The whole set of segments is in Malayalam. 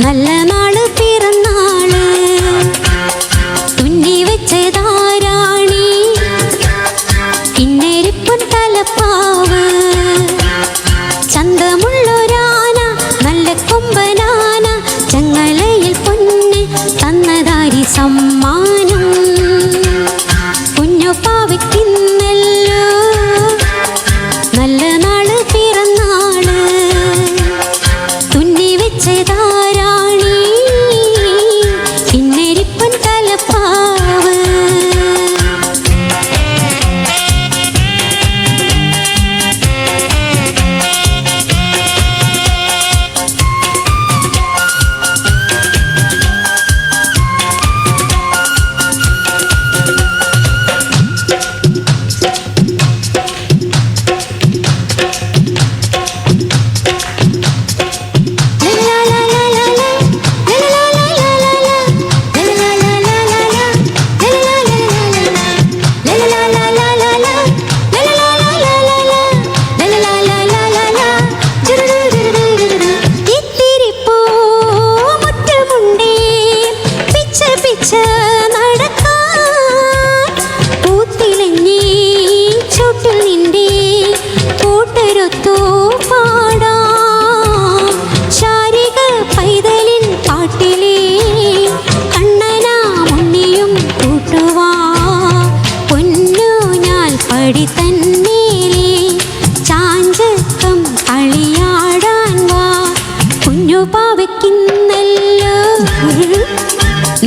നല്ല നാള് പിറന്നാള് തുന്നി വെച്ചതാരാണി കിന്നരിപ്പൊൻ തലപ്പാവ് ചന്തമുള്ളൊരാന നല്ല കൊമ്പനാന ചങ്ങലയിൽ പൊന്ന് തന്നതാരി സമ്മാനം കുഞ്ഞു പാവയ്ക്കിന്നല്ലോ നല്ല നാള് പിറന്നാള് തുന്നി വെച്ചതാരാണി കിന്നരിപ്പൊൻ തലപ്പാവ്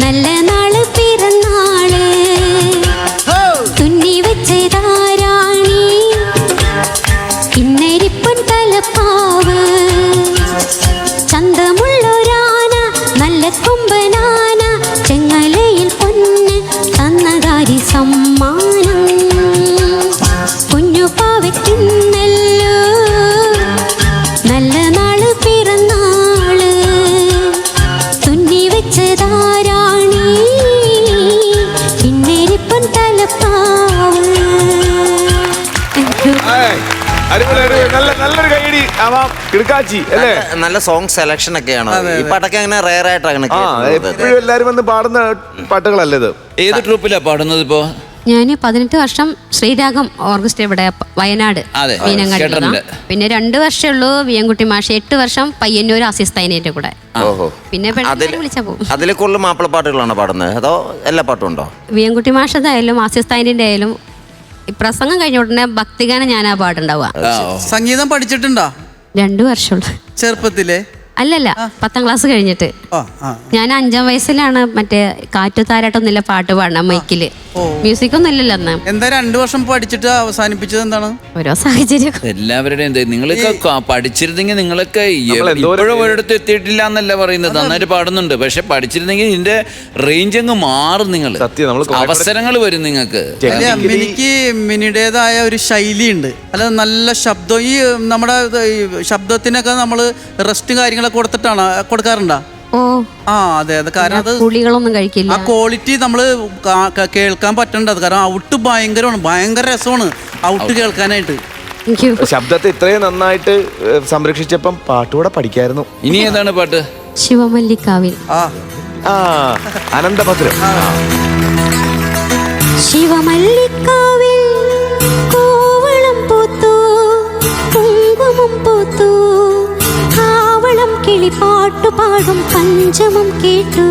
നല്ല നാള് പിറന്നാള് തുന്നി വെച്ചതാരാണി കിന്നരിപ്പൊൻ തലപ്പാവ് ചന്തമുള്ളൊരാന നല്ല കൊമ്പനാന ചെങ്ങലയിൽ പൊന്ന് തന്നതാരി സമ്മാനം കുഞ്ഞു പാവയ്ക്കിന്നല്ലോ നല്ല നാള് പിറന്നാള് തുന്നി വെച്ചതാരാണി കിന്നരിപ്പൊൻ തലപ്പാവ്. നല്ലൊരു കൈയടി ആവാം കിടക്കാച്ചി അല്ലേ? നല്ല സോങ് സെലക്ഷൻ ഒക്കെയാണ് ഈ പാട്ടൊക്കെ അങ്ങനെ റെയർ ആയിട്ടാണ് എപ്പോഴും എല്ലാരും വന്ന് പാടുന്ന പാട്ടുകളല്ലേ ഇത്? ഏത് ട്രൂപ്പിലാ പാടുന്നത് ഇപ്പോ? ഞാൻ 18 വർഷം ശ്രീരാഗം ഓർക്കസ്ട്ര ഇവിടെ വയനാട് മീനങ്ങാടി. പിന്നെ 2 വർഷമുള്ളൂ വിയൻകുട്ടി മാഷ്, 8 വർഷം പയ്യന്നൂർ ആസിസ്തൈനേന്റെ കൂടെ. പിന്നെ വിളിച്ചാ പോകും. അതിൽ കൂടുതൽ മാപ്പിള പാട്ടുകളാണ് പാടുന്നത് അതോ എല്ലാ പാട്ടും ഉണ്ടോ? വിയൻകുട്ടി മാഷതായാലും ആസിസ്തൈനന്റെ ആയാലും പ്രസംഗം കഴിഞ്ഞ ഉടനെ ഭക്തിഗാനം ഞാനാ പാടുണ്ടാവുക. സംഗീതം പഠിച്ചിട്ടുണ്ടോ? 2 വർഷമുള്ളൂ. ചെറുപ്പത്തിലെ? അല്ലല്ല, 10ാം ക്ലാസ് കഴിഞ്ഞിട്ട്. ഞാൻ 5ാം വയസ്സിലാണ് മറ്റേ കാറ്റു താരാട്ടൊന്നുമില്ല പാട്ട് പാടണം മൈക്കില്. മ്യൂസിക് ഒന്നും ഇല്ലല്ലോ അന്ന്. എന്താ 2 വർഷം പഠിച്ചിട്ട് അവസാനിപ്പിച്ചത് എന്താണ്? ഓരോ സാഹചര്യം. എല്ലാവരുടെയും നിങ്ങളൊക്കെ പഠിച്ചിരുന്നെങ്കിൽ നിങ്ങളൊക്കെ ഇപ്പോഴും ഒരിടത്ത് എത്തിയിട്ടില്ല എന്നല്ല പറയുന്നത്. നന്നായിട്ട് പാടുന്നുണ്ട്, പക്ഷെ പഠിച്ചിരുന്നെങ്കിൽ ഇതിന്റെ റേഞ്ച് അങ്ങ് മാറും. നിങ്ങൾ അവസരങ്ങൾ വരും നിങ്ങൾക്ക്. മിനിക്ക് മിനിയുടേതായ ഒരു ശൈലിയുണ്ട്. അല്ല, നല്ല ശബ്ദം. ഈ നമ്മുടെ ശബ്ദത്തിനൊക്കെ നമ്മള് റെസ്റ്റ് കാര്യങ്ങളൊക്കെ കൊടുത്തിട്ടാണ് കൊടുക്കാറുണ്ടോ? അതെ അതെ. കാരണം അത് പുളികളൊന്നും കഴിക്കില്ല. ആ ക്വാളിറ്റി നമ്മള് കേൾക്കാൻ പറ്റേണ്ടത്. കാരണം ഔട്ട് ഭയങ്കര രസമാണ് ഔട്ട് കേൾക്കാനായിട്ട്. ശബ്ദത്തെ ഇത്രയും നന്നായിട്ട് സംരക്ഷിച്ചപ്പം പാട്ടുകൂടെ പഠിക്കായിരുന്നു. ഇനി ഏതാണ് പാട്ട്? ശിവമല്ലിക്കാവിൽ. അനന്തഭദ്രം. ശിവമല്ലിക്കാവിൽ കോവളം പൂത്തു കുങ്കുമം പൂത്തു ആവളം കിളിപ്പാട്ടു പാടും പഞ്ചമം കേട്ടു